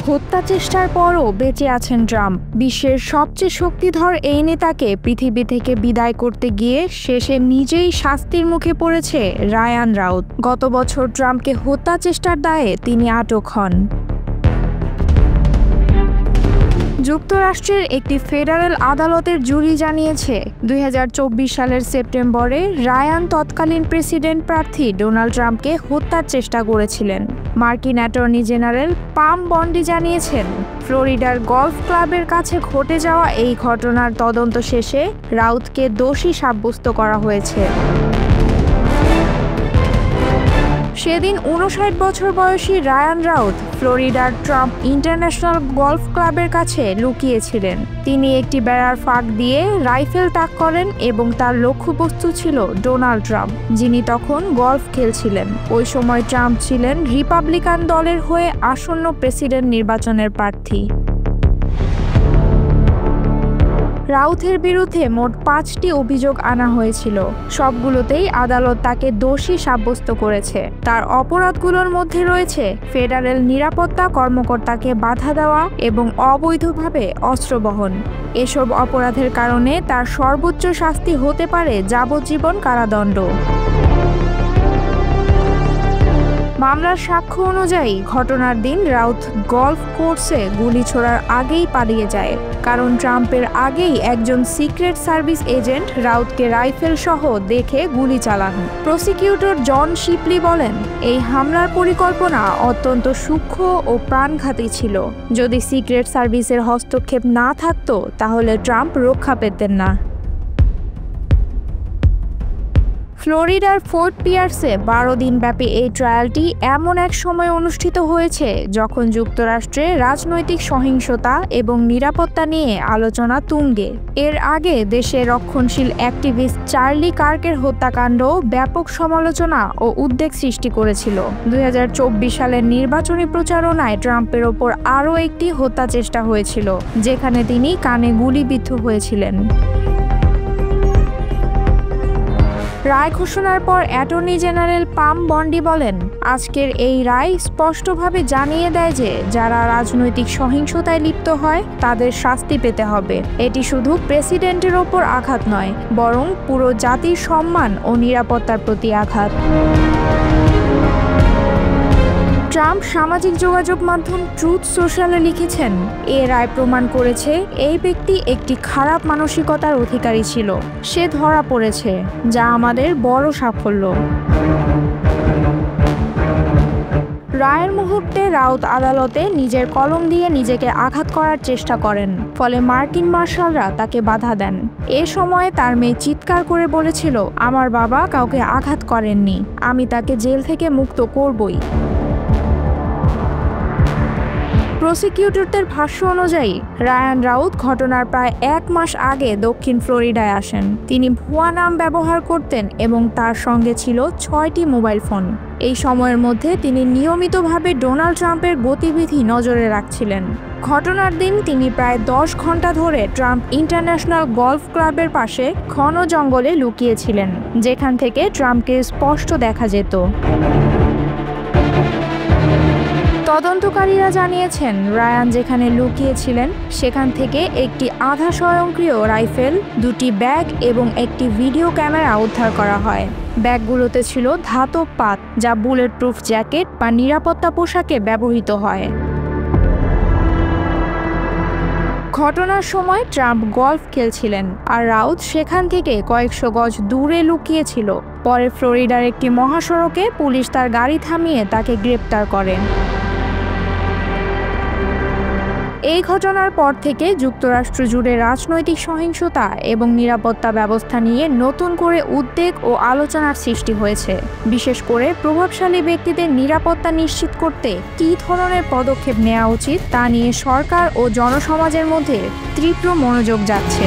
হত্যা চেষ্টার পরও বেঁচে আছেন ট্রাম্প। বিশ্বের সবচেয়ে শক্তিধর এই নেতাকে পৃথিবী থেকে বিদায় করতে গিয়ে শেষে নিজেই শাস্তির মুখে পড়েছে রায়ান রাউত। গত বছর ট্রাম্পকে হত্যা চেষ্টার দায়ে তিনি আটক হন। যুক্তরাষ্ট্রের একটি ফেডারেল আদালতের জুরি জানিয়েছে 2024 সালের সেপ্টেম্বরে রায়ান তৎকালীন প্রেসিডেন্ট প্রার্থী ডোনাল্ড ট্রাম্পকে হত্যার চেষ্টা করেছিলেন। মার্কিন অ্যাটর্নি জেনারেল পাম বন্ডি জানিয়েছেন, ফ্লোরিডার গলফ ক্লাবের কাছে ঘটে যাওয়া এই ঘটনার তদন্ত শেষে রাউতকে দোষী সাব্যস্ত করা হয়েছে। সেদিন 59 বছর বয়সী রায়ান রাউত ফ্লোরিডার ট্রাম্প ইন্টারন্যাশনাল গলফ ক্লাবের কাছে লুকিয়েছিলেন। তিনি একটি বেড়ার ফাঁক দিয়ে রাইফেল তাক করেন এবং তার লক্ষ্যবস্তু ছিল ডোনাল্ড ট্রাম্প, যিনি তখন গলফ খেলছিলেন। ওই সময় ট্রাম্প ছিলেন রিপাবলিকান দলের হয়ে আসন্ন প্রেসিডেন্ট নির্বাচনের প্রার্থী। রাউথের বিরুদ্ধে মোট 5টি অভিযোগ আনা হয়েছিল। সবগুলোতেই আদালত তাকে দোষী সাব্যস্ত করেছে। তার অপরাধগুলোর মধ্যে রয়েছে ফেডারেল নিরাপত্তা কর্মকর্তাকে বাধা দেওয়া এবং অবৈধভাবে অস্ত্র বহন। এসব অপরাধের কারণে তার সর্বোচ্চ শাস্তি হতে পারে যাবজ্জীবন কারাদণ্ড। মামলার সাক্ষ্য অনুযায়ী ঘটনার দিন রাউত গলফ কোর্সে গুলি ছোড়ার আগেই পালিয়ে যায়, কারণ ট্রাম্পের আগেই একজন সিক্রেট সার্ভিস এজেন্ট রাউতকে রাইফেল সহ দেখে গুলি চালান। প্রসিকিউটর জন শিপলি বলেন, এই হামলার পরিকল্পনা অত্যন্ত সূক্ষ্ম ও প্রাণঘাতী ছিল। যদি সিক্রেট সার্ভিসের হস্তক্ষেপ না থাকতো তাহলে ট্রাম্প রক্ষা পেতেন না। ফ্লোরিডার ফোর্ট পিয়ার্সে 12 দিনব্যাপী এই ট্রায়ালটি এমন এক সময় অনুষ্ঠিত হয়েছে যখন যুক্তরাষ্ট্রে রাজনৈতিক সহিংসতা এবং নিরাপত্তা নিয়ে আলোচনা তুঙ্গে। এর আগে দেশের রক্ষণশীল অ্যাক্টিভিস্ট চার্লি কার্কের হত্যাকাণ্ড ব্যাপক সমালোচনা ও উদ্বেগ সৃষ্টি করেছিল। 2024 সালের নির্বাচনী প্রচারণায় ট্রাম্পের ওপর আরও একটি হত্যা চেষ্টা হয়েছিল, যেখানে তিনি কানে গুলিবিদ্ধ হয়েছিলেন। রায় ঘোষণার পর অ্যাটর্নি জেনারেল পাম বন্ডি বলেন, আজকের এই রায় স্পষ্টভাবে জানিয়ে দেয় যে যারা রাজনৈতিক সহিংসতায় লিপ্ত হয় তাদের শাস্তি পেতে হবে। এটি শুধু প্রেসিডেন্টের ওপর আঘাত নয়, বরং পুরো জাতির সম্মান ও নিরাপত্তার প্রতি আঘাত। ট্রাম্প সামাজিক যোগাযোগ মাধ্যম ট্রুথ সোশ্যালে লিখেছেন, এ রায় প্রমাণ করেছে এই ব্যক্তি একটি খারাপ মানসিকতার অধিকারী ছিল। সে ধরা পড়েছে, যা আমাদের বড় সাফল্য। রায়ের মুহূর্তে রাউত আদালতে নিজের কলম দিয়ে নিজেকে আঘাত করার চেষ্টা করেন, ফলে মার্কিন মার্শালরা তাকে বাধা দেন। এ সময় তার মেয়ে চিৎকার করে বলেছিল, আমার বাবা কাউকে আঘাত করেননি, আমি তাকে জেল থেকে মুক্ত করবই। প্রসিকিউটরদের ভাষ্য অনুযায়ী রায়ান রাউত ঘটনার প্রায় 1 মাস আগে দক্ষিণ ফ্লোরিডায় আসেন। তিনি ভুয়া নাম ব্যবহার করতেন এবং তার সঙ্গে ছিল 6টি মোবাইল ফোন। এই সময়ের মধ্যে তিনি নিয়মিতভাবে ডোনাল্ড ট্রাম্পের গতিবিধি নজরে রাখছিলেন। ঘটনার দিন তিনি প্রায় 10 ঘন্টা ধরে ট্রাম্প ইন্টারন্যাশনাল গলফ ক্লাবের পাশে ঘন জঙ্গলে লুকিয়েছিলেন, যেখান থেকে ট্রাম্পকে স্পষ্ট দেখা যেত। তদন্তকারীরা জানিয়েছেন, রায়ান যেখানে লুকিয়েছিলেন সেখান থেকে একটি আধা স্বয়ংক্রিয় রাইফেল, 2টি ব্যাগ এবং একটি ভিডিও ক্যামেরা উদ্ধার করা হয়। ব্যাগগুলোতে ছিল ধাতব পাত, যা বুলেট প্রুফ জ্যাকেট বা নিরাপত্তা পোশাকে ব্যবহৃত হয়। ঘটনার সময় ট্রাম্প গলফ খেলছিলেন আর রাউত সেখান থেকে কয়েকশো গজ দূরে লুকিয়েছিল। পরে ফ্লোরিডার একটি মহাসড়কে পুলিশ তার গাড়ি থামিয়ে তাকে গ্রেপ্তার করে। এই ঘটনার পর থেকে যুক্তরাষ্ট্র জুড়ে রাজনৈতিক সহিংসতা এবং নিরাপত্তা ব্যবস্থা নিয়ে নতুন করে উদ্বেগ ও আলোচনার সৃষ্টি হয়েছে। বিশেষ করে প্রভাবশালী ব্যক্তিদের নিরাপত্তা নিশ্চিত করতে কী ধরনের পদক্ষেপ নেওয়া উচিত তা নিয়ে সরকার ও জনসমাজের মধ্যে তীব্র মনোযোগ যাচ্ছে।